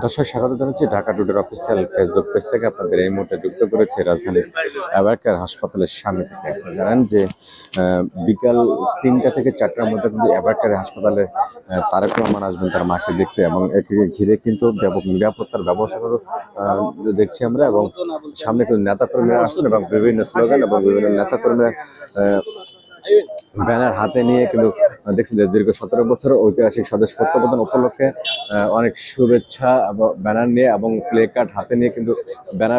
দর্শক স্বাগত জানাচ্ছি ঢাকা টুডের অফিসিয়াল ফেসবুক পেজ থেকে। আপনাদের এই মুহূর্তে যুক্ত করেছে রাজধানীর অ্যাবারকেয়ার হাসপাতালের সামনে থেকে। আপনারা জানেন যে বিকাল ৩টা থেকে ৪টার মধ্যে কিন্তু অ্যাবারকেয়ার হাসপাতালে তারেক রহমান আসবেন তার মাকে দেখতে, এবং একে ঘিরে কিন্তু ব্যাপক নিরাপত্তার ব্যবস্থা দেখছি আমরা। এবং সামনে কিন্তু নেতাকর্মীরা আসছেন এবং বিভিন্ন স্লোগান এবং বিভিন্ন নেতাকর্মীরা ব্যানার হাতে নিয়ে কিন্তু দেখছি যে দীর্ঘ ১৭ বছর ঐতিহাসিক স্বদেশ প্রত্যাবর্তন উপলক্ষে অনেক শুভেচ্ছা এবং ব্যানার নিয়ে এবং প্লে কার্ড হাতে নিয়ে কিন্তু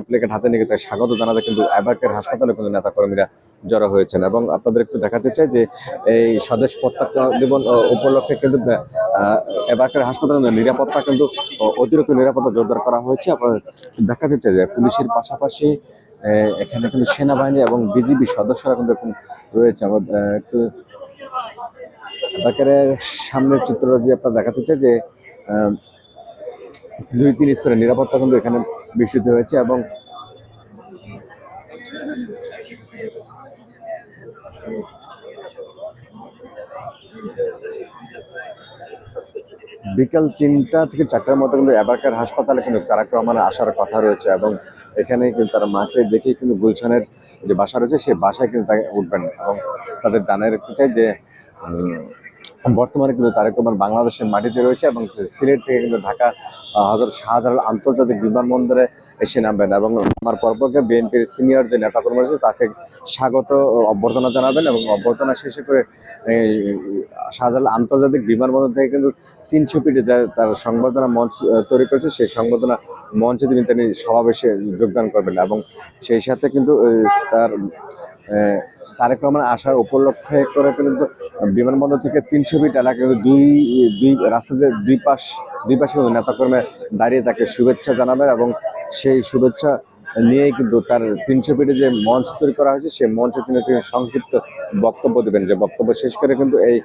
প্লে কার্ড হাতে নিয়ে কিন্তু স্বাগত জানাতে কিন্তু অ্যাবারকেয়ার হাসপাতালে কিন্তু নেতাকর্মীরা জড়ো হয়েছেন। এবং আপনাদের একটু দেখাতে চাই যে এই স্বদেশ পতাকা দিবস উপলক্ষে কিন্তু অ্যাবারকেয়ার হাসপাতালের নিরাপত্তা কিন্তু অতিরিক্ত নিরাপত্তা জোরদার করা হয়েছে। আপনাদের দেখাতে চাই যে পুলিশের পাশাপাশি এখানে কিন্তু সেনাবাহিনী এবং বিজিবি সদস্যরা কিন্তু রয়েছে। আমার একটু অ্যাবারকেয়ারের সামনের চিত্র দিয়ে আপনার দেখাতে চাই যে ২-৩ স্তরের নিরাপত্তা কিন্তু এখানে বিস্তৃত হয়েছে। এবং বিকাল ৩টা থেকে ৪টার মধ্যে কিন্তু অ্যাবারকেয়ার হাসপাতালে কিন্তু তারেক রহমানের আসার কথা রয়েছে, এবং এখানে কিন্তু তারা মাকে দেখেই কিন্তু গুলশানের যে বাসা রয়েছে সেই বাসায় কিন্তু তাকে উঠবেন। এবং তাদের জানিয়ে রাখতে চাই যে বর্তমানে কিন্তু তারেক রহমান বাংলাদেশের মাটিতে রয়েছে এবং সিলেট থেকে কিন্তু ঢাকা হযরত শাহজালাল আন্তর্জাতিক বিমানবন্দরে এসে নামবেন। এবং আমার পরপরকে বিএনপির সিনিয়র যে নেতাকর্মী রয়েছে তাকে স্বাগত অভ্যর্থনা জানাবেন। এবং অভ্যর্থনা শেষে করে শাহজালাল আন্তর্জাতিক বিমানবন্দর থেকে কিন্তু ৩০০ ফিটে তার সংবর্ধনা মঞ্চ তৈরি করেছে, সেই সংবর্ধনা মঞ্চে তিনি সমাবেশে যোগদান করবেন। এবং সেই সাথে কিন্তু তার তারেক রহমান আসার উপলক্ষে করে কিন্তু বিমানবন্দর থেকে ৩০০ ফিট এলাকা কিন্তু দুই রাস্তা যে দুই পাশে নেতাকর্মী দাঁড়িয়ে তাকে শুভেচ্ছা জানাবেন। এবং সেই শুভেচ্ছা নিয়েই কিন্তু তার ৩০০ ফিটে যে মঞ্চ তৈরি করা হয়েছে সেই মঞ্চে তিনি সংক্ষিপ্ত বক্তব্য দেবেন, যে বক্তব্য শেষ করে কিন্তু এই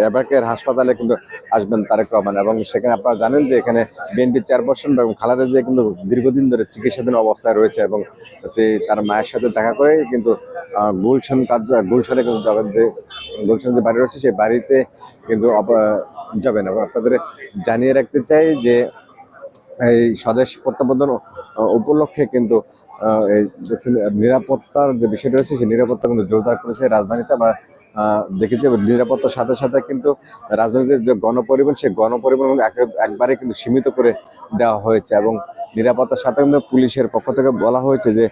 অ্যাবারকেয়ার হাসপাতালে কিন্তু আসবেন তারেক রহমান। এবং সেখানে আপনারা জানেন যে এখানে বিএনপির চেয়ারপারসন এবং খালেদা জিয়া কিন্তু দীর্ঘদিন ধরে চিকিৎসাধীন অবস্থায় রয়েছে, এবং তার মায়ের সাথে দেখা করে কিন্তু গুলশানে কিন্তু যাবেন, যে গুলশানে যে বাড়ি রয়েছে সেই বাড়িতে কিন্তু যাবেন। এবং আপনাদের জানিয়ে রাখতে চাই যে এই স্বদেশ প্রত্যাবর্তন উপলক্ষে কিন্তু এই নিরাপত্তার যে বিষয়টা রয়েছে সেই নিরাপত্তা কিন্তু জোরদার করেছে রাজধানীতে। আমরা দেখেছি নিরাপত্তার সাথে সাথে কিন্তু রাজধানীতে যে গণপরিবহন সেই গণপরিবহন একবারে কিন্তু সীমিত করে দেওয়া হয়েছে। এবং নিরাপত্তার সাথে কিন্তু পুলিশের পক্ষ থেকে বলা হয়েছে যে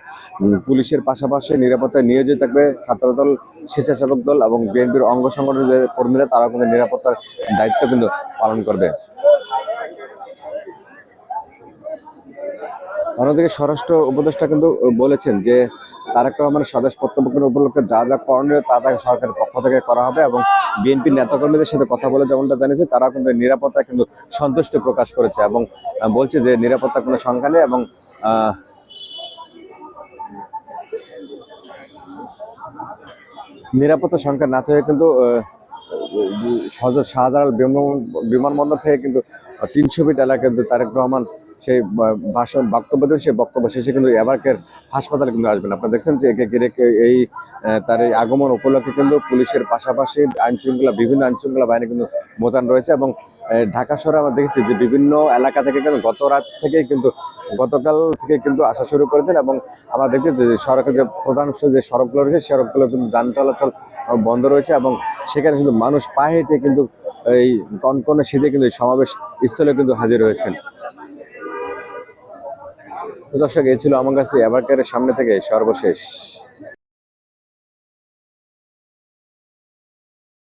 পুলিশের পাশাপাশি নিরাপত্তায় নিয়োজিত থাকবে ছাত্রদল, স্বেচ্ছাসেবক দল এবং বিএনপির অঙ্গ সংগঠনের যে কর্মীরা, তারা কিন্তু নিরাপত্তার দায়িত্ব কিন্তু পালন করবে। অন্যদিকে স্বরাষ্ট্র উপদেষ্টা কিন্তু বলেছেন যে তারেক রহমানের স্বদেশ প্রত্যাবর্তন উপলক্ষে যা যা করণীয় তা তাকে সরকারের পক্ষ থেকে করা হবে। এবং বিএনপির নেতাকর্মীদের সাথে কথা বলে যেমনটা জানিয়েছে, তারা কিন্তু নিরাপত্তা কিন্তু সন্তুষ্টি প্রকাশ করেছে এবং বলছে যে নিরাপত্তা কোনো সংখ্যা নেই। এবং নিরাপত্তা সংখ্যা না থেকে কিন্তু শাহজালাল বিমানবন্দর থেকে কিন্তু ৩০০ ফিট এলাকা কিন্তু তারেক রহমান সেই বক্তব্য দেন, সেই বক্তব্য শেষে কিন্তু অ্যাবারকেয়ার হাসপাতালে কিন্তু আসবেন। আপনারা দেখছেন যে এই তার এই আগমন উপলক্ষে কিন্তু পুলিশের পাশাপাশি বিভিন্ন আইন শৃঙ্খলা বাহিনী কিন্তু মোতায়েন রয়েছে। এবং ঢাকা শহরে আমরা দেখেছি যে বিভিন্ন এলাকা থেকে কিন্তু গতকাল থেকে কিন্তু আসা শুরু করেছেন। এবং আমরা দেখছি যে সড়কের যে প্রধান যে সড়কগুলো রয়েছে সড়কগুলো কিন্তু যান চলাচল বন্ধ রয়েছে, এবং সেখানে কিন্তু মানুষ পায়ে হেঁটে কিন্তু এই কনকনে শীতে কিন্তু এই সমাবেশ স্থলে কিন্তু হাজির হয়েছেন। দর্শক, এই ছিল আমার কাছে অ্যাবারকেয়ারের সামনে থেকে সর্বশেষ।